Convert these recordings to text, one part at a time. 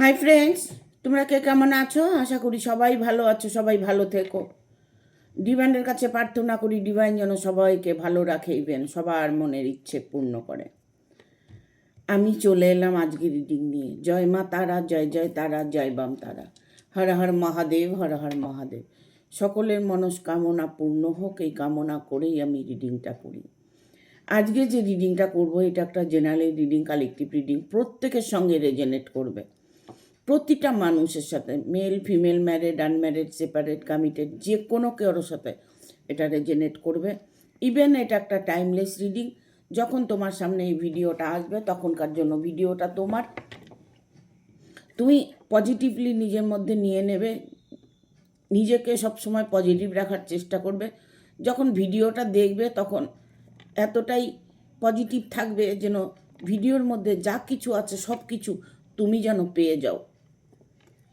Hi friends, তোমরা কে কেমন আছো? আশা করি সবাই ভালো আছো, সবাই ভালো থেকো। ডিভাইনের কাছে প্রার্থনা করি ডিভাইন যেন সবাইকে ভালো রাখে, ইভেন সবার মনের ইচ্ছে পূর্ণ করে। আমি চলে এলাম আজকে রিডিং নিয়ে। জয় মা তারা, জয় জয় তারা, জয় বাম তারা। হর হর মহাদেব, হর হর মহাদেব। সকলের মনস্কামনা পূর্ণ হোক, এই কামনা করেই আমি রিডিংটা করি। আজকে যে রিডিংটা করব এটা একটা জেনারেল রিডিং, কালেকটিভ রিডিং, প্রত্যেকের সঙ্গে রেজনেট করবে। প্রতিটা মানুষের সাথে, male female, married unmarried, separate committed, যে কোনো কারোর সাথে এটা রেজনেট করবে। ইভেন এটা একটা টাইমলেস রিডিং। যখন তোমার সামনে এই ভিডিওটা আসবে তখনকার জন্য ভিডিওটা তোমার, তুমি পজিটিভলি নিজের মধ্যে নিয়ে নেবে, নিজেকে সবসময় পজিটিভ রাখার চেষ্টা করবে। যখন ভিডিওটা দেখবে তখন এতটাই পজিটিভ থাকবে যেন ভিডিওর মধ্যে যা কিছু আছে সব কিছু তুমি যেন পেয়ে যাও।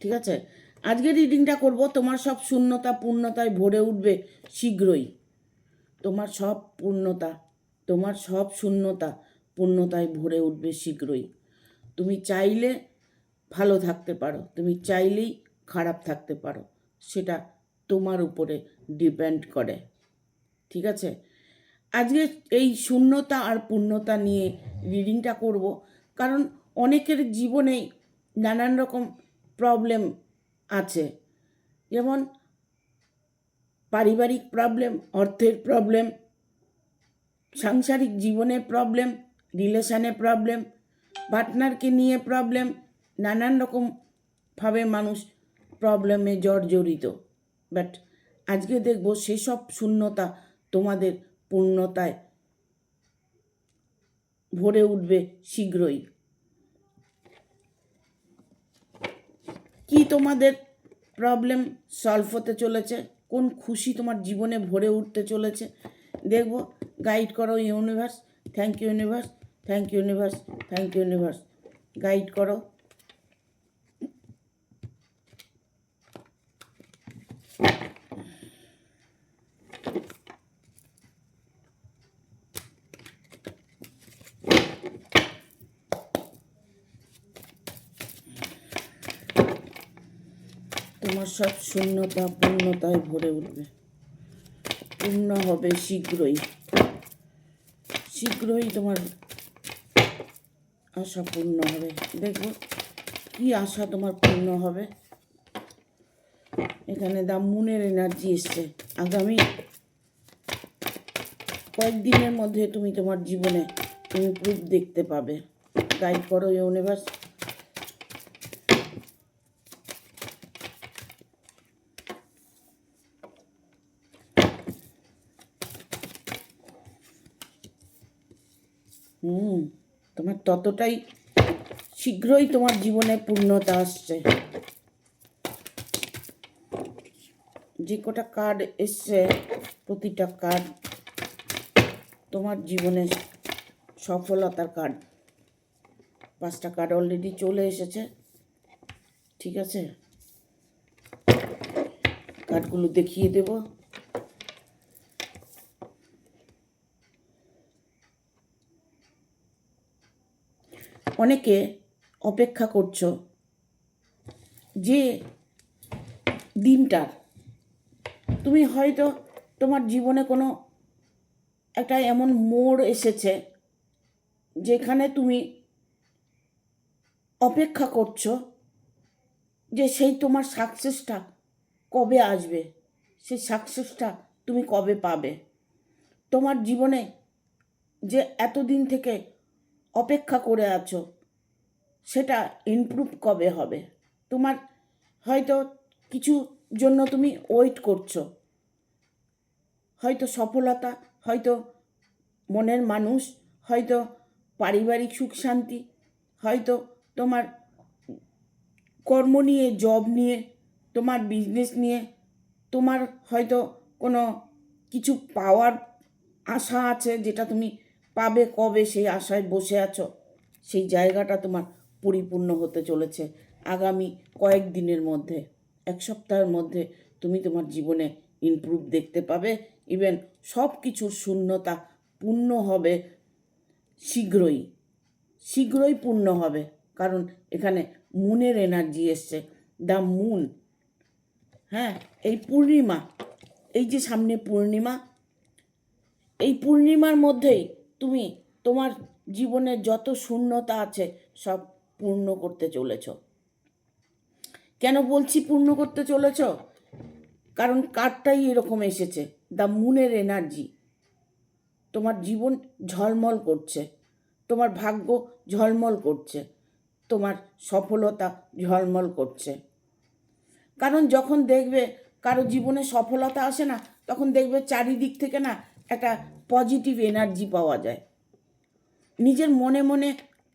ঠিক আছে? আজকে রিডিংটা করব, তোমার সব শূন্যতা পূর্ণতায় ভরে উঠবে শীঘ্রই। তোমার সব পূর্ণতা, তোমার সব শূন্যতা পূর্ণতায় ভরে উঠবে শীঘ্রই। তুমি চাইলে ভালো থাকতে পারো, তুমি চাইলেই খারাপ থাকতে পারো, সেটা তোমার উপরে ডিপেন্ড করে। ঠিক আছে? আজকে এই শূন্যতা আর পূর্ণতা নিয়ে রিডিংটা করব, কারণ অনেকের জীবনেই নানান রকম প্রবলেম আছে। যেমন পারিবারিক প্রবলেম, অর্থের প্রবলেম, সাংসারিক জীবনের প্রবলেম, রিলেশানে প্রবলেম, পার্টনারকে নিয়ে প্রবলেম, নানান রকমভাবে মানুষ প্রবলেমে জর্জরিত। বাট আজকে দেখব সেসব শূন্যতা তোমাদের পূর্ণতায় ভরে উঠবে শীঘ্রই। কি তোমাদের প্রবলেম সলভ হতে চলেছে, কোন খুশি তোমার জীবনে ভরে উঠতে চলেছে দেখব। গাইড করো universe. Thank you universe, thank you universe, thank you universe. Guide করো। তোমার সব শূন্যতা পূর্ণতায় ভরে উঠবে, পূর্ণ হবে শীঘ্রই। শীঘ্রই তোমার আশা পূর্ণ হবে। দেখো কি আশা তোমার পূর্ণ হবে। এখানে দা মুনের এনার্জি এসছে। আগামী কয়েকদিনের মধ্যে তুমি তোমার জীবনে ইমপ্রুভ দেখতে পাবে। গাইড করো ইউনিভার্স। তোমার ততটাই শীঘ্রই তোমার জীবনে পূর্ণতা আসছে। যে কটা কার্ড এসছে প্রতিটা কার্ড তোমার জীবনে সফলতার কার্ড। 5টা কার্ড অলরেডি চলে এসেছে। ঠিক আছে, কার্ডগুলো দেখিয়ে দেব। অনেকে অপেক্ষা করছো যে দিনটার, তুমি হয়তো তোমার জীবনে কোনো একটা এমন মোড় এসেছে যেখানে তুমি অপেক্ষা করছো যে সেই তোমার সাকসেসটা কবে আসবে, সেই সাকসেসটা তুমি কবে পাবে। তোমার জীবনে যে এতদিন থেকে অপেক্ষা করে আছো সেটা ইমপ্রুভ কবে হবে। তোমার হয়তো কিছু জন্য তুমি ওয়েট করছো, হয়তো সফলতা, হয়তো মনের মানুষ, হয়তো পারিবারিক সুখ শান্তি, হয়তো তোমার কর্ম নিয়ে, জব নিয়ে, তোমার বিজনেস নিয়ে, তোমার হয়তো কোনো কিছু পাওয়ার আশা আছে যেটা তুমি পাবে কবে, সেই আশায় বসে আছো। সেই জায়গাটা তোমার পরিপূর্ণ হতে চলেছে আগামী কয়েকদিনের মধ্যে। 1 সপ্তাহের মধ্যে তুমি তোমার জীবনে ইমপ্রুভ দেখতে পাবে। ইভেন সব কিছুর শূন্যতা পূর্ণ হবে শীঘ্রই, শীঘ্রই পূর্ণ হবে। কারণ এখানে মুনের এনার্জি এসছে, দ্য মুন। হ্যাঁ, এই পূর্ণিমা, এই যে সামনে পূর্ণিমা, এই পূর্ণিমার মধ্যেই তুমি তোমার জীবনের যত শূন্যতা আছে সব পূর্ণ করতে চলেছ। কেন বলছি পূর্ণ করতে চলেছ? কারণ কার্ডটাই এরকম এসেছে, দ্য মুনের এনার্জি। তোমার জীবন ঝলমল করছে, তোমার ভাগ্য ঝলমল করছে, তোমার সফলতা ঝলমল করছে। কারণ যখন দেখবে কারো জীবনে সফলতা আসে না, তখন দেখবে চারিদিক থেকে না একটা পজিটিভ এনার্জি পাওয়া যায়। নিজের মনে মনে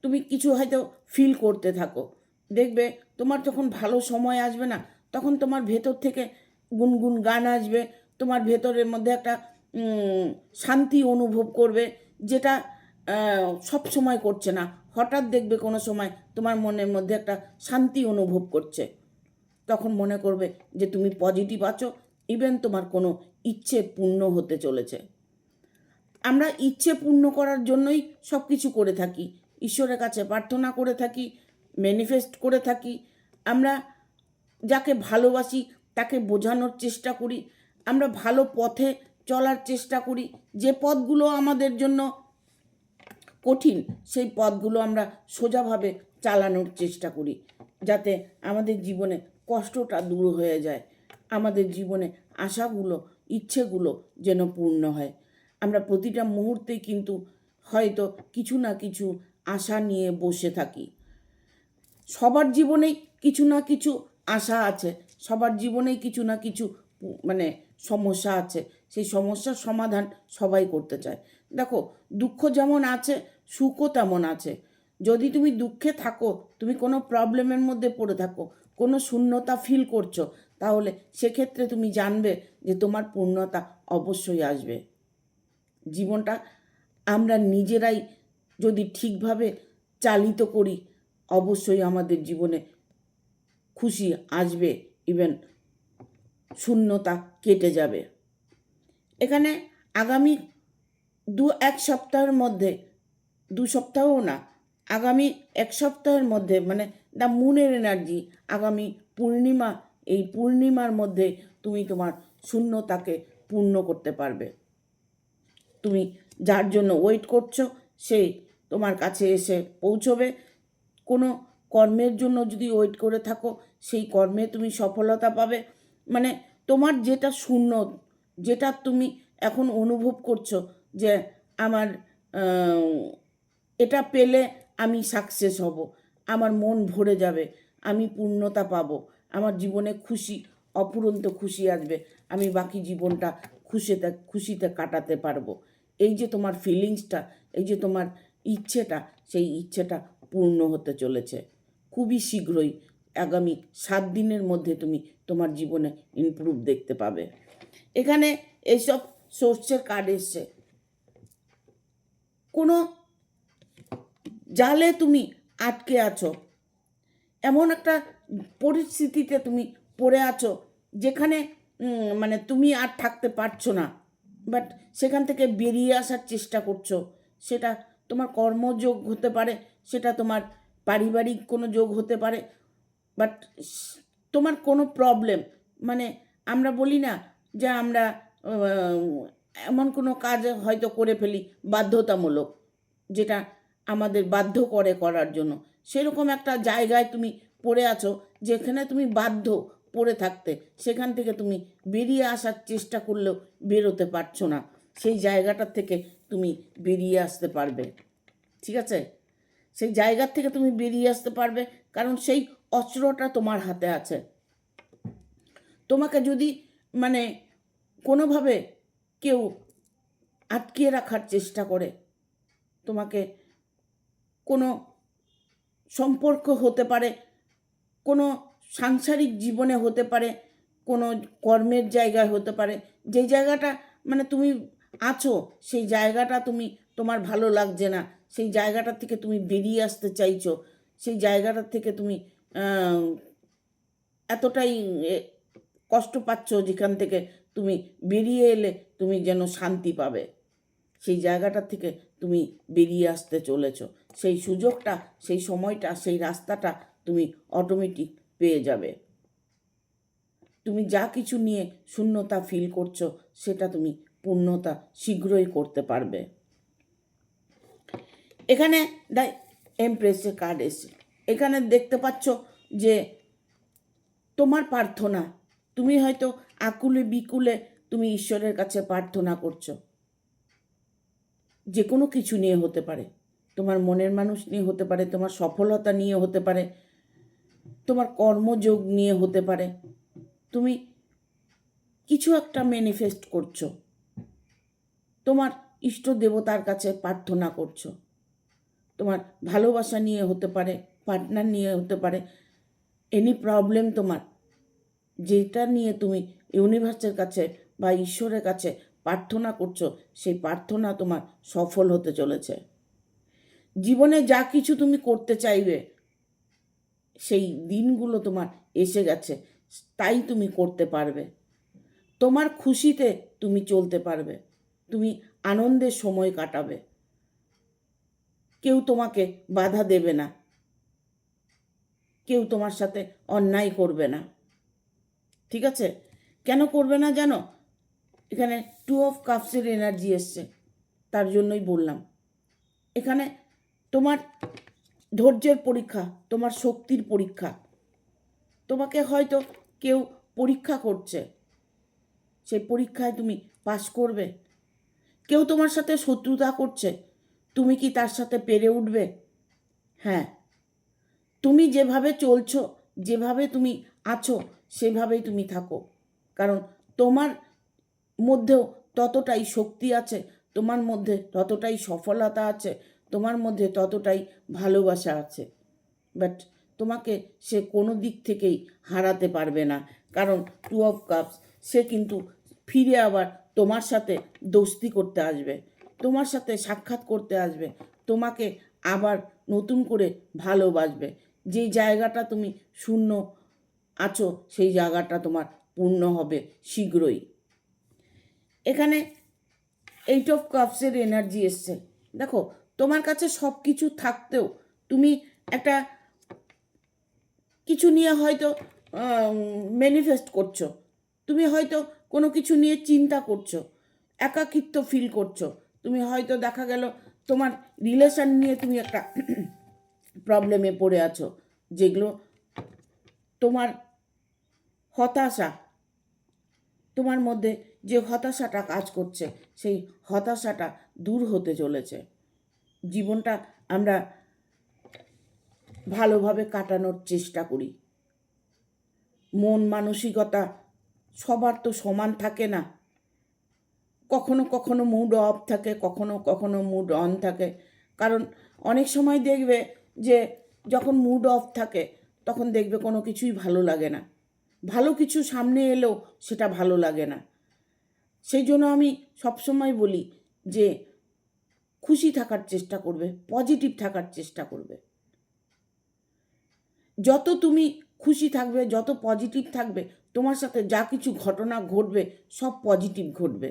তুমি কিছু হয়তো ফিল করতে থাকো, দেখবে তোমার যখন ভালো সময় আসবে না, তখন তোমার ভেতর থেকে গুনগুন গান আসবে, তোমার ভেতরের মধ্যে একটা শান্তি অনুভব করবে, যেটা সব সময় করছে না। হঠাৎ দেখবে কোনো সময় তোমার মনের মধ্যে একটা শান্তি অনুভব করছে, তখন মনে করবে যে তুমি পজিটিভ আছো, ইভেন তোমার কোনো ইচ্ছে পূর্ণ হতে চলেছে। আমরা ইচ্ছে পূর্ণ করার জন্যই সব কিছু করে থাকি, ঈশ্বরের কাছে প্রার্থনা করে থাকি, ম্যানিফেস্ট করে থাকি। আমরা যাকে ভালোবাসি তাকে বোঝানোর চেষ্টা করি, আমরা ভালো পথে চলার চেষ্টা করি। যে পথগুলো আমাদের জন্য কঠিন, সেই পথগুলো আমরা সোজাভাবে চালানোর চেষ্টা করি, যাতে আমাদের জীবনে কষ্টটা দূর হয়ে যায়, আমাদের জীবনে আশাগুলো, ইচ্ছেগুলো যেন পূর্ণ হয়। আমরা প্রতিটা মুহূর্তেই কিন্তু হয়তো কিছু না কিছু আশা নিয়ে বসে থাকি। সবার জীবনেই কিছু না কিছু আশা আছে, সবার জীবনেই কিছু না কিছু মানে সমস্যা আছে, সেই সমস্যার সমাধান সবাই করতে চায়। দেখো, দুঃখ যেমন আছে, সুখও তেমন আছে। যদি তুমি দুঃখে থাকো, তুমি কোনো প্রবলেমের মধ্যে পড়ে থাকো, কোনো শূন্যতা ফিল করছো, তাহলে সেক্ষেত্রে তুমি জানবে যে তোমার পূর্ণতা অবশ্যই আসবে। জীবনটা আমরা নিজেরাই যদি ঠিকভাবে চালিত করি, অবশ্যই আমাদের জীবনে খুশি আসবে, ইভেন শূন্যতা কেটে যাবে। এখানে আগামী এক সপ্তাহের মধ্যে, 2 সপ্তাহও না, আগামী 1 সপ্তাহের মধ্যে, মানে দ্য মুনের এনার্জি, আগামী পূর্ণিমা, এই পূর্ণিমার মধ্যে তুমি তোমার শূন্যতাকে পূর্ণ করতে পারবে। তুমি যার জন্য ওয়েট করছো, সেই তোমার কাছে এসে পৌঁছবে। কোনো কর্মের জন্য যদি ওয়েট করে থাকো, সেই কর্মে তুমি সফলতা পাবে। মানে তোমার যেটা শূন্য, যেটা তুমি এখন অনুভব করছো যে আমার এটা পেলে আমি সাকসেস হব, আমার মন ভরে যাবে, আমি পূর্ণতা পাবো, আমার জীবনে খুশি, অফুরন্ত খুশি আসবে, আমি বাকি জীবনটা খুশিতে কাটাতে পারবো। এই যে তোমার ফিলিংসটা, এই যে তোমার ইচ্ছেটা, সেই ইচ্ছেটা পূর্ণ হতে চলেছে খুবই শীঘ্রই। আগামী 7 দিনের মধ্যে তুমি তোমার জীবনে ইমপ্রুভ দেখতে পাবে। এখানে এইসব সোর্সের কার্ড এসছে। কোনো জালে তুমি আটকে আছো, এমন একটা পরিস্থিতিতে তুমি পড়ে আছো যেখানে মানে তুমি আর থাকতে পারছো না, বাট সেখান থেকে বেরিয়ে আসার চেষ্টা করছো। সেটা তোমার কর্মযোগ হতে পারে, সেটা তোমার পারিবারিক কোনো যোগ হতে পারে, বাট তোমার কোনো প্রবলেম, মানে আমরা বলি না যে আমরা এমন কোনো কাজ হয়তো করে ফেলি বাধ্যতামূলক, যেটা আমাদের বাধ্য করে করার জন্য, সেরকম একটা জায়গায় তুমি পড়ে আছো যেখানে তুমি বাধ্য পড়ে থাকতে, সেখান থেকে তুমি বেরিয়ে আসার চেষ্টা করলেও বেরোতে পারছো না। সেই জায়গাটার থেকে তুমি বেরিয়ে আসতে পারবে, ঠিক আছে? সেই জায়গার থেকে তুমি বেরিয়ে আসতে পারবে, কারণ সেই অস্ত্রটা তোমার হাতে আছে। তোমাকে যদি মানে কোনোভাবে কেউ আটকিয়ে রাখার চেষ্টা করে, তোমাকে কোনো সম্পর্ক হতে পারে, কোনো সাংসারিক জীবনে হতে পারে, কোনো কর্মের জায়গায় হতে পারে, যেই জায়গাটা মানে তুমি আছো, সেই জায়গাটা তোমার ভালো লাগছে না, সেই জায়গাটা থেকে তুমি বেরিয়ে আসতে চাইছো, সেই জায়গাটা থেকে তুমি এতটাই কষ্ট পাচ্ছ, যেখান থেকে তুমি বেরিয়ে এলে তুমি যেন শান্তি পাবে, সেই জায়গাটা থেকে তুমি বেরিয়ে আসতে চলেছ। সেই সুযোগটা, সেই সময়টা, সেই রাস্তাটা তুমি অটোমেটিক পেয়ে যাবে। তুমি যা কিছু নিয়ে শূন্যতা ফিল করছো সেটা তুমি পূর্ণতা শীঘ্রই করতে পারবে। এখানে দ্য এমপ্রেসের কার্ড এসে এখানে দেখতে পাচ্ছ যে তোমার প্রার্থনা, তুমি হয়তো আকুলে বিকুলে তুমি ঈশ্বরের কাছে প্রার্থনা করছো, যে কোনো কিছু নিয়ে হতে পারে, তোমার মনের মানুষ নিয়ে হতে পারে, তোমার সফলতা নিয়ে হতে পারে, তোমার কর্মযোগ নিয়ে হতে পারে, তুমি কিছু একটা ম্যানিফেস্ট করছো, তোমার ইষ্ট দেবতার কাছে প্রার্থনা করছো, তোমার ভালোবাসা নিয়ে হতে পারে, পার্টনার নিয়ে হতে পারে, এনি প্রবলেম তোমার, যেটা নিয়ে তুমি ইউনিভার্সের কাছে বা ঈশ্বরের কাছে প্রার্থনা করছো, সেই প্রার্থনা তোমার সফল হতে চলেছে। জীবনে যা কিছু তুমি করতে চাইবে সেই দিনগুলো তোমার এসে গেছে, তাই তুমি করতে পারবে। তোমার খুশিতে তুমি চলতে পারবে, তুমি আনন্দের সময় কাটাবে, কেউ তোমাকে বাধা দেবে না, কেউ তোমার সাথে অন্যায় করবে না। ঠিক আছে? কেন করবে না জানো? এখানে 2 অফ কাপসের এনার্জি এসছে, তার জন্যই বললাম। এখানে তোমার ধৈর্যের পরীক্ষা, তোমার শক্তির পরীক্ষা, তোমাকে হয়তো কেউ পরীক্ষা করছে, সেই পরীক্ষায় তুমি পাশ করবে। কেউ তোমার সাথে শত্রুতা করছে, তুমি কি তার সাথে পেরে উঠবে? হ্যাঁ, তুমি যেভাবে চলছো, যেভাবে তুমি আছো, সেভাবেই তুমি থাকো, কারণ তোমার মধ্যেও ততটাই শক্তি আছে, তোমার মধ্যে ততটাই সফলতা আছে, তোমার মধ্যে ততটাই ভালোবাসা আছে। বাট তোমাকে সে কোনো দিক থেকেই হারাতে পারবে না, কারণ 2 অফ কাপস সে কিন্তু ফিরে আবার তোমার সাথে দোস্তি করতে আসবে, তোমার সাথে সাক্ষাৎ করতে আসবে, তোমাকে আবার নতুন করে ভালোবাসবে। যেই জায়গাটা তুমি শূন্য আছো সেই জায়গাটা তোমার পূর্ণ হবে শীঘ্রই। এখানে 8 অফ কাপসের এনার্জি এসছে। দেখো, তোমার কাছে সব কিছু থাকতেও তুমি একটা কিছু নিয়ে হয়তো ম্যানিফেস্ট করছো, তুমি হয়তো কোনো কিছু নিয়ে চিন্তা করছো, একাকিত্ব ফিল করছো, তুমি হয়তো দেখা গেল তোমার রিলেশন নিয়ে তুমি একটা প্রবলেমে পড়ে আছো, যেগুলো তোমার হতাশা, তোমার মধ্যে যে হতাশাটা কাজ করছে সেই হতাশাটা দূর হতে চলেছে। জীবনটা আমরা ভালোভাবে কাটানোর চেষ্টা করি, মন মানসিকতা সবার তো সমান থাকে না, কখনো কখনো মুড অফ থাকে, কখনো কখনো মুড অন থাকে। কারণ অনেক সময় দেখবে যে যখন মুড অফ থাকে তখন দেখবে কোনো কিছুই ভালো লাগে না, ভালো কিছু সামনে এলেও সেটা ভালো লাগে না। সেই জন্য আমি সবসময় বলি যে খুশি থাকার চেষ্টা করবে, পজিটিভ থাকার চেষ্টা করবে। যত তুমি খুশি থাকবে, যত পজিটিভ থাকবে, তোমার সাথে যা কিছু ঘটনা ঘটবে সব পজিটিভ ঘটবে।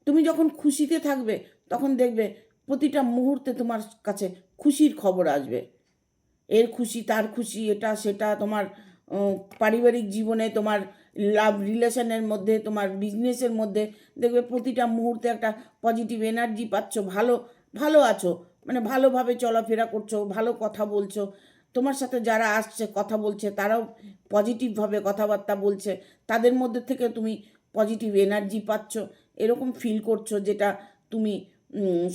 তুমি যখন খুশিতে থাকবে তখন দেখবে প্রতিটা মুহূর্তে তোমার কাছে খুশির খবর আসবে, এর খুশি তার খুশি, এটা সেটা, তোমার পারিবারিক জীবনে, তোমার লাভ রিলেশনের মধ্যে, তোমার বিজনেসের মধ্যে দেখবে প্রতিটা মুহূর্তে একটা পজিটিভ এনার্জি পাচ্ছ, ভালো ভালো আছো, মানে ভালোভাবে চলাফেরা করছো, ভালো কথা বলছো, তোমার সাথে যারা আসছে কথা বলছে তারাও পজিটিভভাবে কথাবার্তা বলছে, তাদের মধ্যে থেকে তুমি পজিটিভ এনার্জি পাচ্ছ, এরকম ফিল করছো, যেটা তুমি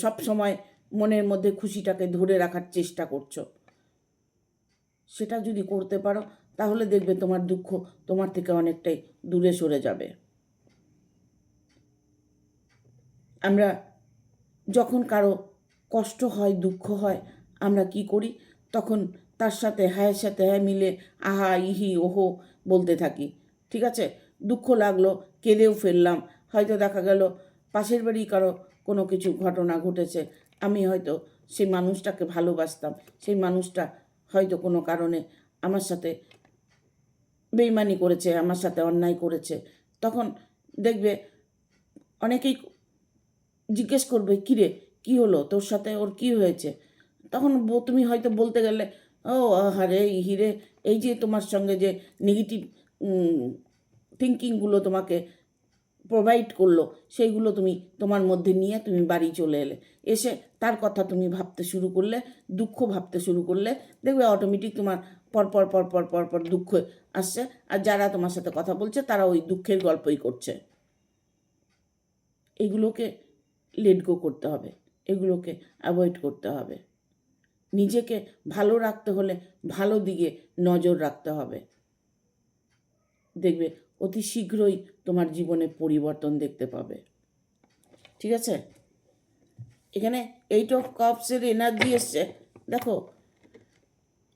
সব সময় মনের মধ্যে খুশিটাকে ধরে রাখার চেষ্টা করছো। সেটা যদি করতে পারো তাহলে দেখবে তোমার দুঃখ তোমার থেকে অনেকটাই দূরে সরে যাবে। আমরা যখন কারো কষ্ট হয়, দুঃখ হয়, আমরা কি করি? তখন তার সাথে হ্যাঁ মিলে আহা ইহি ওহো বলতে থাকি। ঠিক আছে? দুঃখ লাগলো, কেঁদেও ফেললাম, হয়তো দেখা গেল পাশের বাড়ি কারো কোনো কিছু ঘটনা ঘটেছে, আমি হয়তো সেই মানুষটাকে ভালোবাসতাম, সেই মানুষটা হয়তো কোনো কারণে আমার সাথে বেইমানি করেছে, আমার সাথে অন্যায় করেছে, তখন দেখবে অনেকেই জিজ্ঞেস করবে, কী রে, কী হলো তোর সাথে, ওর কী হয়েছে? তখন তুমি হয়তো বলতে গেলে ও আহারে হিরে, এই যে তোমার সঙ্গে যে নেগেটিভ থিঙ্কিংগুলো তোমাকে প্রোভাইড করলো, সেইগুলো তুমি তোমার মধ্যে নিয়ে তুমি বাড়ি চলে এলে, এসে তার কথা তুমি ভাবতে শুরু করলে, দুঃখ ভাবতে শুরু করলে, দেখবে অটোমেটিক তোমার পরপর পরপর পরপর দুঃখ আসছে। আর যারা তোমার সাথে কথা বলছে তারা ওই দুঃখের গল্পই করছে। এগুলোকে লেট গো করতে হবে, এগুলোকে অ্যাভয়েড করতে হবে। নিজেকে ভালো রাখতে হলে ভালো দিকে নজর রাখতে হবে। দেখবে অতি শীঘ্রই তোমার জীবনে পরিবর্তন দেখতে পাবে। ঠিক আছে, এখানে 8 of Cups এনার্জি এসছে। দেখো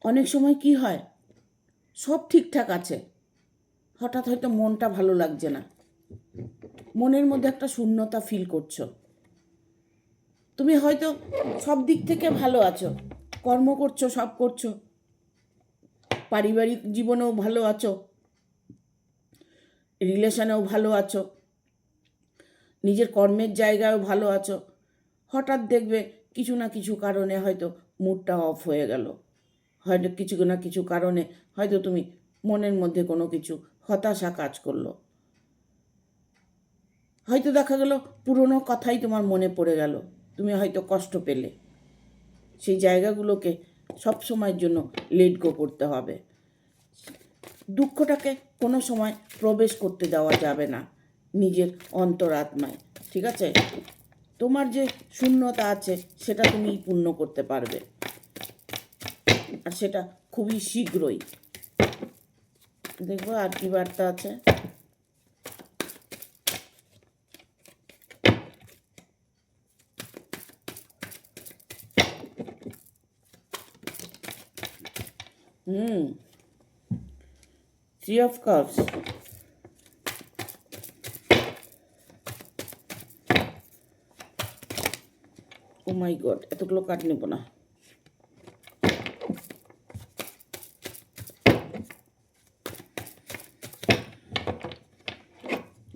অনেক সময় কি হয়, সব ঠিকঠাক আছে, হঠাৎ হয়তো মনটা ভালো লাগছে না, মনের মধ্যে একটা শূন্যতা ফিল করছো। তুমি হয়তো সব দিক থেকে ভালো আছো, কর্ম করছো, সব করছো, পারিবারিক জীবনেও ভালো আছো, রিলেশনেও ভালো আছো, নিজের কর্মের জায়গায়ও ভালো আছো। হঠাৎ দেখবে কিছু না কিছু কারণে হয়তো মুডটা অফ হয়ে গেল, হয়তো কিছু না কিছু কারণে হয়তো তুমি মনের মধ্যে কোনো কিছু হতাশা কাজ করলো, হয়তো দেখা গেল পুরনো কথাই তোমার মনে পড়ে গেল, তুমি হয়তো কষ্ট পেলে। সেই জায়গাগুলোকে সব সময়ের জন্য লেট গো করতে হবে। দুঃখটাকে কোনো সময় প্রবেশ করতে দেওয়া যাবে না নিজের অন্তরাত্মায়। ঠিক আছে, তোমার যে শূন্যতা আছে সেটা তুমি পূর্ণ করতে পারবে, আর সেটা খুবই শীঘ্রই। দেখবো আর কি বার্তা আছে। Three of Cups, oh my god, এতগুলো কার্ড নেব না।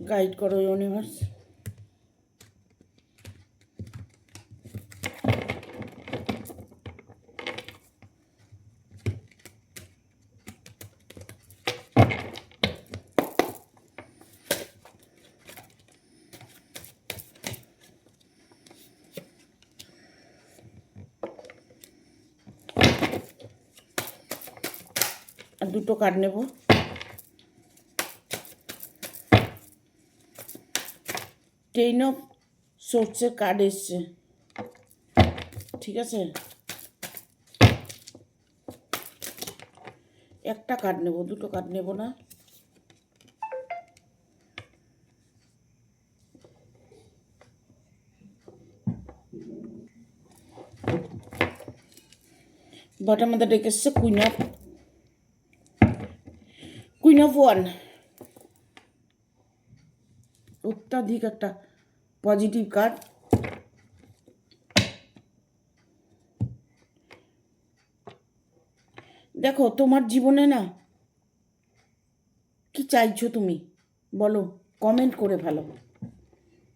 গাইড করো ইউনিভার্স। আর দুটো কার্ড নেব। টেন অফ সোর্সের কার্ড এসছে। ঠিক আছে, একটা কার্ড নেব, দুটো কার্ড নেব না। বটম অফ দ্য ডেক এসছে কুইন অফ ওয়ান। অত্যাধিক একটা পজিটিভ কার্ড। দেখো তোমার জীবনে না কি চাইছো তুমি বলো, কমেন্ট করে ফেলো।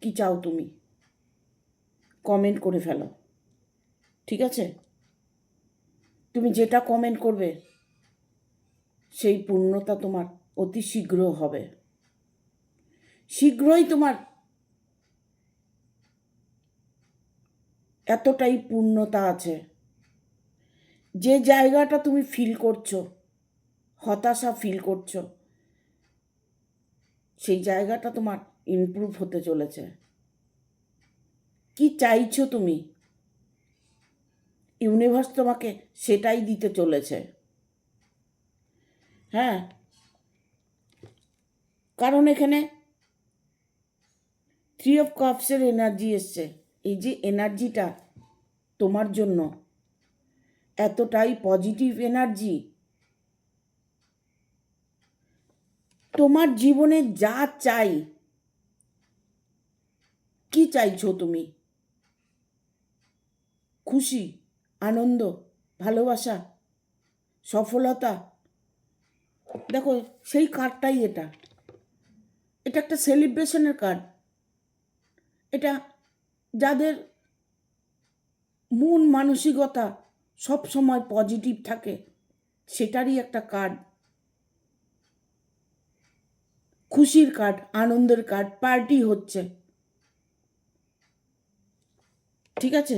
কি চাও তুমি কমেন্ট করে ফেলো। ঠিক আছে, তুমি যেটা কমেন্ট করবে সেই পূর্ণতা তোমার অতি শীঘ্র হবে। শীঘ্রই তোমার এতটাই পূর্ণতা আছে, যে জায়গাটা তুমি ফিল করছো, হতাশা ফিল করছো, সেই জায়গাটা তোমার ইমপ্রুভ হতে চলেছে। কি চাইছো তুমি, ইউনিভার্স তোমাকে সেটাই দিতে চলেছে। হ্যাঁ, কারণ এখানে 3 of Cups এনার্জি এসছে। এই যে এনার্জিটা তোমার জন্য এতটাই পজিটিভ এনার্জি, তোমার জীবনে যা চাই, কি চাইছো তুমি, খুশি, আনন্দ, ভালোবাসা, সফলতা, দেখো সেই কার্ডটাই এটা। এটা একটা সেলিব্রেশনের কার্ড। এটা যাদের মন মানসিকতা সব সময় পজিটিভ থাকে, সেটারই একটা কার্ড, খুশির কার্ড, আনন্দের কার্ড, পার্টি হচ্ছে, ঠিক আছে?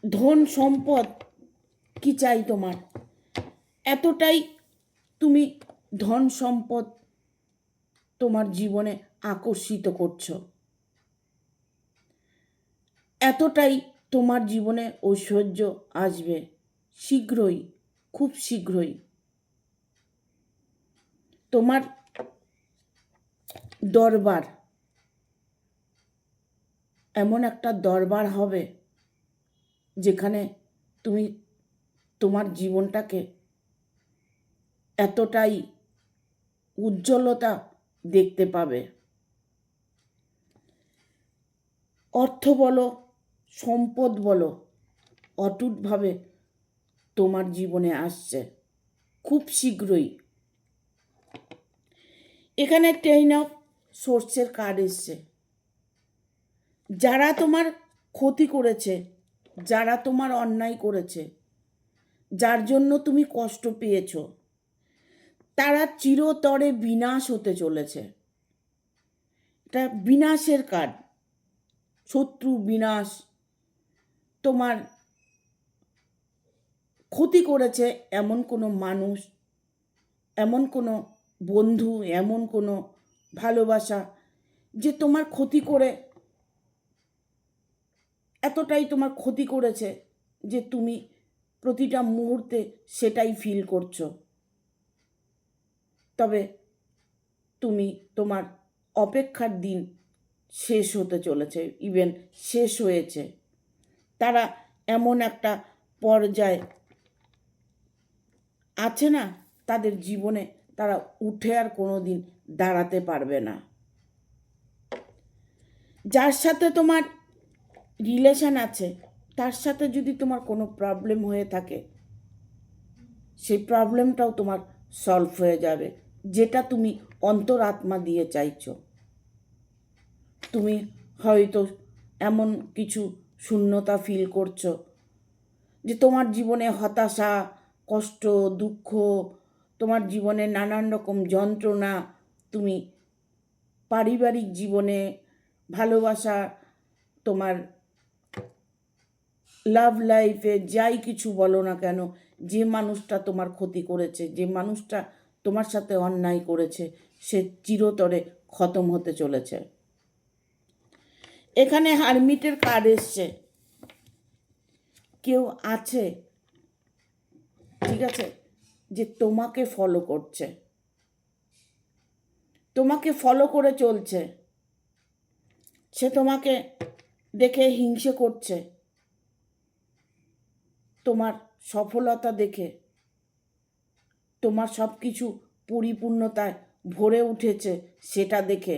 ধন সম্পদ কি চাই তোমার? এতটাই তুমি ধন সম্পদ তোমার জীবনে আকর্ষিত করছো, এতটাই তোমার জীবনে ঐশ্বর্য আসবে শীঘ্রই, খুব শীঘ্রই। তোমার দরবার, এমন একটা দরবার হবে যেখানে তুমি তোমার জীবনটাকে এতটাই উজ্জ্বলতা দেখতে পাবে। অর্থ বলো, সম্পদ বলো, অটুটভাবে তোমার জীবনে আসছে খুব শীঘ্রই। এখানে 10 অফ সোর্সের কার্ড এসছে। যারা তোমার ক্ষতি করেছে, যারা তোমার অন্যায় করেছে, যার জন্য তুমি কষ্ট পেয়েছো, তারা চিরতরে বিনাশ হতে চলেছে। এটা বিনাশের কার্ড, শত্রু বিনাশ। তোমার ক্ষতি করেছে এমন কোনো মানুষ, এমন কোনো বন্ধু, এমন কোনো ভালোবাসা যে তোমার ক্ষতি করে, এতটাই তোমার ক্ষতি করেছে যে তুমি প্রতিটা মুহূর্তে সেটাই ফিল করছো। তবে তুমি তোমার অপেক্ষার দিন শেষ হতে চলেছে, ইভেন শেষ হয়েছে। তারা এমন একটা পর্যায়ে আছে না, তাদের জীবনে তারা উঠে আর কোনো দিন দাঁড়াতে পারবে না। যার সাথে তোমার রিলেশন আছে, তার সাথে যদি তোমার কোনো প্রবলেম হয়ে থাকে, সেই প্রবলেমটাও তোমার সলভ হয়ে যাবে, যেটা তুমি অন্তরাত্মা দিয়ে চাইছো। তুমি হয়তো এমন কিছু শূন্যতা ফিল করছো যে তোমার জীবনে হতাশা, কষ্ট, দুঃখ, তোমার জীবনে নানান রকম যন্ত্রণা, তুমি পারিবারিক জীবনে, ভালোবাসা, তোমার লাভ লাইফে যাই কিছু বলো না কেন, যে মানুষটা তোমার ক্ষতি করেছে, যে মানুষটা তোমার সাথে অন্যায় করেছে, সে চিরতরে খতম হতে চলেছে। এখানে হারমিটের কার্ড এসছে। কেউ আছে, ঠিক আছে, যে তোমাকে ফলো করছে, তোমাকে ফলো করে চলছে, সে তোমাকে দেখে হিংসে করছে, তোমার সফলতা দেখে, তোমার সব কিছু পরিপূর্ণতায় ভরে উঠেছে সেটা দেখে,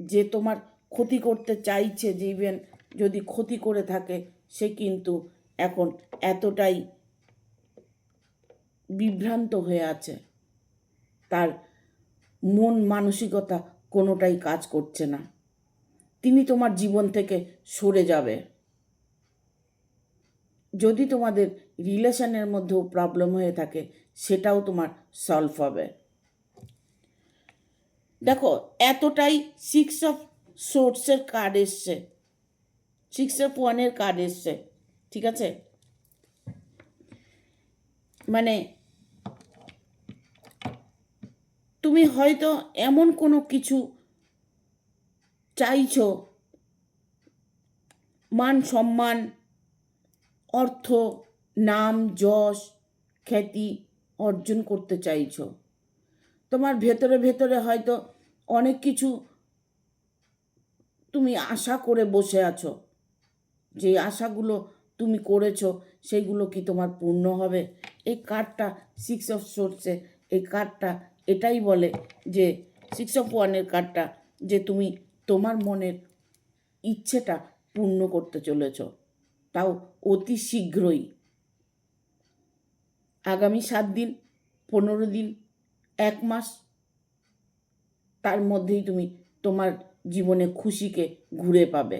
যে তোমার ক্ষতি করতে চাইছে, যে ইভেন যদি ক্ষতি করে থাকে, সে কিন্তু এখন এতটাই বিভ্রান্ত হয়ে আছে, তার মন মানসিকতা কোনোটাই কাজ করছে না, তিনি তোমার জীবন থেকে সরে যাবে। যদি তোমাদের রিলেশনের মধ্যেও প্রবলেম হয়ে থাকে, সেটাও তোমার সলভ হবে। দেখো, এতটাই 6 অফ সোর্সের কার্ড এসছে, 6 অফ ওয়ানের কার্ড এসছে, ঠিক আছে? মানে তুমি হয়তো এমন কোনো কিছু চাইছো, মান সম্মান, অর্থ, নাম, যশ, খ্যাতি অর্জন করতে চাইছো। তোমার ভেতরে ভেতরে হয়তো অনেক কিছু তুমি আশা করে বসে আছো, যে আশাগুলো তুমি করেছো সেইগুলো কি তোমার পূর্ণ হবে? এই কার্ডটা 6 অফ সোর্সে, এই কার্ডটা এটাই বলে যে 6 অফ ওয়ানের কার্ডটা, যে তুমি তোমার মনের ইচ্ছেটা পূর্ণ করতে চলেছ, তাও অতি শীঘ্রই। আগামী 7 দিন, 15 দিন, 1 মাস, তার মধ্যেই তুমি তোমার জীবনে খুশিকে ঘুরে পাবে।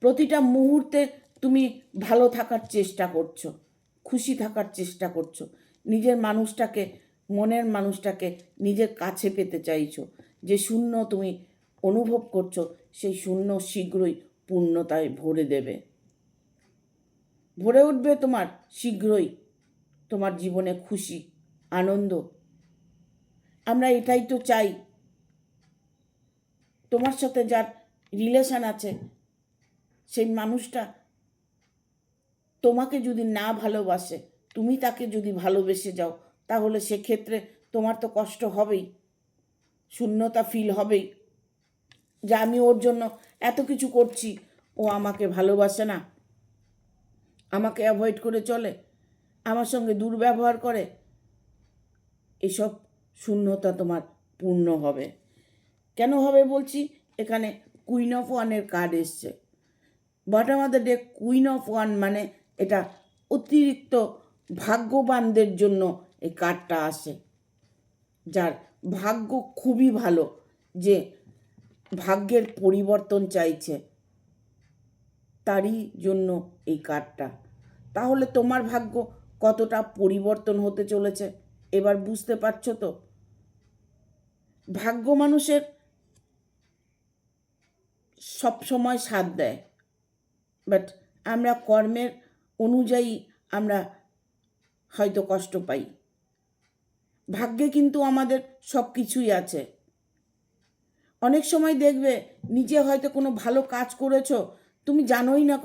প্রতিটা মুহূর্তে তুমি ভালো থাকার চেষ্টা করছো, খুশি থাকার চেষ্টা করছো, নিজের মানুষটাকে, মনের মানুষটাকে নিজের কাছে পেতে চাইছো। যে শূন্য তুমি অনুভব করছো, সেই শূন্য শীঘ্রই পূর্ণতায় ভরে দেবে, ভরে উঠবে তোমার শীঘ্রই তোমার জীবনে খুশি, আনন্দ। আমরা এটাই তো চাই। তোমার সাথে যার রিলেশন আছে সেই মানুষটা তোমাকে যদি না ভালোবাসে, তুমি তাকে যদি ভালোবেসে যাও, তাহলে সেক্ষেত্রে তোমার তো কষ্ট হবেই, শূন্যতা ফিল হবেই, যে আমি ওর জন্য এত কিছু করছি, ও আমাকে ভালোবাসে না, আমাকে অ্যাভয়েড করে চলে, আমার সঙ্গে দুর্ব্যবহার করে। এসব শূন্যতা তোমার পূর্ণ হবে। কেন হবে বলছি? এখানে কুইন অফ ওয়ানের কার্ড এসছে। Bottom of the day queen of one, মানে এটা অতিরিক্ত ভাগ্যবানদের জন্য এই কার্ডটা আসে, যার ভাগ্য খুবই ভালো, যে ভাগ্যের পরিবর্তন চাইছে, তারই জন্য এই কার্ডটা। তাহলে তোমার ভাগ্য কতটা পরিবর্তন হতে চলেছে এবার বুঝতে পারছো তো? ভাগ্য মানুষের সব সময় সাথ দেয়, বাট আমরা কর্মের অনুযায়ী আমরা হয়তো কষ্ট পাই। ভাগ্যে কিন্তু আমাদের সব কিছুই আছে। অনেক সময় দেখবে নিজে হয়তো কোনো ভালো কাজ করেছো, তুমি জানোই না,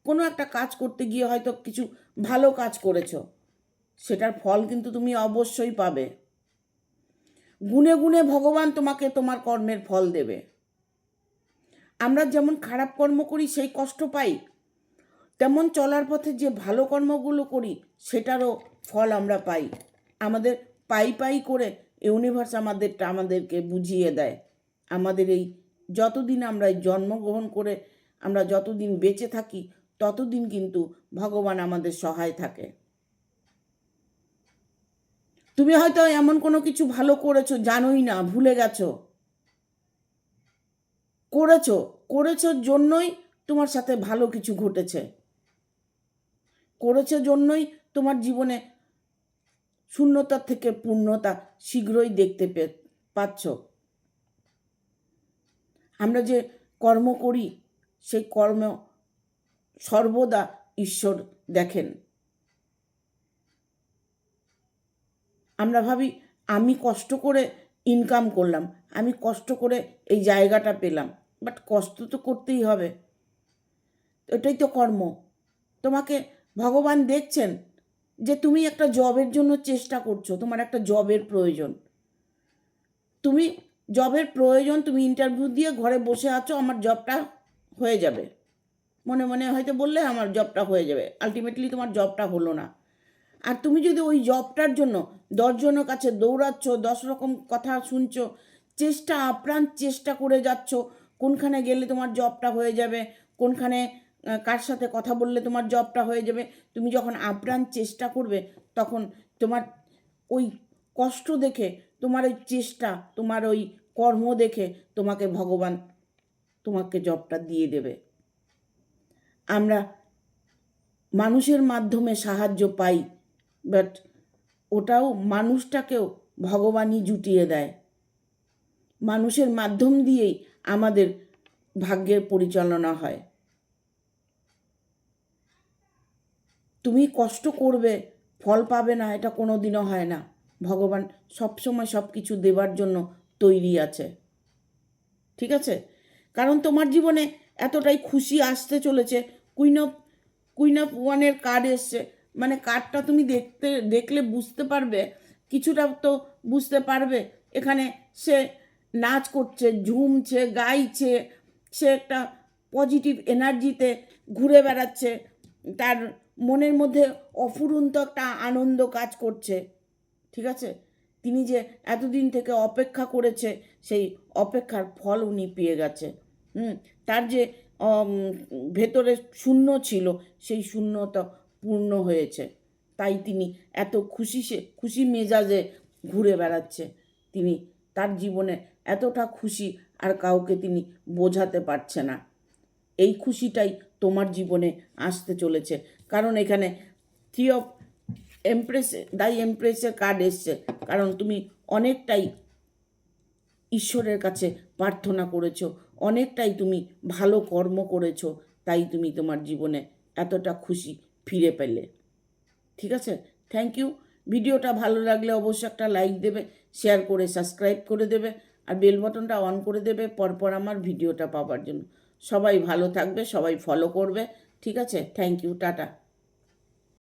কোনো একটা কাজ করতে গিয়ে হয়তো কিছু ভালো কাজ করেছো, সেটার ফল কিন্তু তুমি অবশ্যই পাবে। গুণে গুণে ভগবান তোমাকে তোমার কর্মের ফল দেবে। আমরা যেমন খারাপ কর্ম করি সেই কষ্ট পাই, তেমন চলার পথে যে ভালো কর্মগুলো করি সেটারও ফল আমরা পাই। আমাদের পাই করে ইউনিভার্স আমাদেরকে বুঝিয়ে দেয়। আমাদের এই যতদিন আমরা জন্মগ্রহণ করে আমরা যতদিন বেঁচে থাকি, ততদিন কিন্তু ভগবান আমাদের সহায় থাকে। তুমি হয়তো এমন কোনো কিছু ভালো করেছো, জানোই না, ভুলে গেছো, করেছো জন্যই তোমার সাথে ভালো কিছু ঘটেছে, করেছো জন্যই তোমার জীবনে শূন্যতার থেকে পূর্ণতা শীঘ্রই দেখতে পাচ্ছ। আমরা যে কর্ম করি সেই কর্ম সর্বদা ঈশ্বর দেখেন। আমরা ভাবি আমি কষ্ট করে ইনকাম করলাম, আমি কষ্ট করে এই জায়গাটা পেলাম, বাট কষ্ট তো করতেই হবে, এটাই তো কর্ম। তোমাকে ভগবান দেখছেন যে তুমি একটা জবের জন্য চেষ্টা করছো, তোমার একটা জবের প্রয়োজন, তুমি ইন্টারভিউ দিয়ে ঘরে বসে আছো, আমার জবটা হয়ে যাবে, মনে মনে হয়তো বললে আমার জবটা হয়ে যাবে, আলটিমেটলি তোমার জবটা হলো না। আর তুমি যদি ওই জবটার জন্য 10 জনের কাছে দৌড়াচ্ছ, 10 রকম কথা শুনছো, আপ্রাণ চেষ্টা করে যাচ্ছ, কোনখানে গেলে তোমার জবটা হয়ে যাবে, কোনখানে কার সাথে কথা বললে তোমার জবটা হয়ে যাবে, তুমি যখন আপ্রাণ চেষ্টা করবে, তখন তোমার ওই কষ্ট দেখে, তোমার ওই চেষ্টা, তোমার ওই কর্ম দেখে তোমাকে ভগবান তোমাকে জবটা দিয়ে দেবে। আমরা মানুষের মাধ্যমে সাহায্য পাই, বাট ওটাও মানুষটাকেও ভগবানই জুটিয়ে দেয়। মানুষের মাধ্যম দিয়েই আমাদের ভাগ্যের পরিচালনা হয়। তুমি কষ্ট করবে, ফল পাবে না, এটা কোনো দিনও হয় না। ভগবান সবসময় সব কিছু দেবার জন্য তৈরি আছে, ঠিক আছে? কারণ তোমার জীবনে এতটাই খুশি আসতে চলেছে। কুইন অফ ওয়ানের কার্ড এসছে, মানে কার্ডটা তুমি দেখলে বুঝতে পারবে, কিছুটা তো বুঝতে পারবে। এখানে সে নাচ করছে, ঝুমছে, গাইছে, সে একটা পজিটিভ এনার্জিতে ঘুরে বেড়াচ্ছে, তার মনের মধ্যে অফুরন্ত একটা আনন্দ কাজ করছে, ঠিক আছে? তিনি যে এতদিন থেকে অপেক্ষা করেছে, সেই অপেক্ষার ফল উনি পেয়ে গেছে। তার যে ভেতরে শূন্য ছিল, সেই শূন্যতা পূর্ণ হয়েছে, তাই তিনি এত খুশি মেজাজে ঘুরে বেড়াচ্ছে। তিনি তার জীবনে এতটা খুশি আর কাউকে তিনি বোঝাতে পারছে না। এই খুশিটাই তোমার জীবনে আসতে চলেছে। কারণ এখানে থ্রি অফ এমপ্রেসের কার্ড এসছে। কারণ তুমি অনেকটাই ঈশ্বরের কাছে প্রার্থনা করেছো, অনেকটাই তুমি ভালো কর্ম করেছো, তাই তুমি তোমার জীবনে এতটা খুশি ফিরে পেলে। ঠিক আছে, থ্যাংক ইউ। ভিডিওটা ভালো লাগলে অবশ্যই একটা লাইক দেবে, শেয়ার করে সাবস্ক্রাইব করে দেবে, আর বেল বাটনটা অন করে দেবে পরপর আমার ভিডিওটা পাওয়ার জন্য। সবাই ভালো থাকবে, সবাই ফলো করবে। ঠিক আছে, থ্যাংক ইউ, টাটা।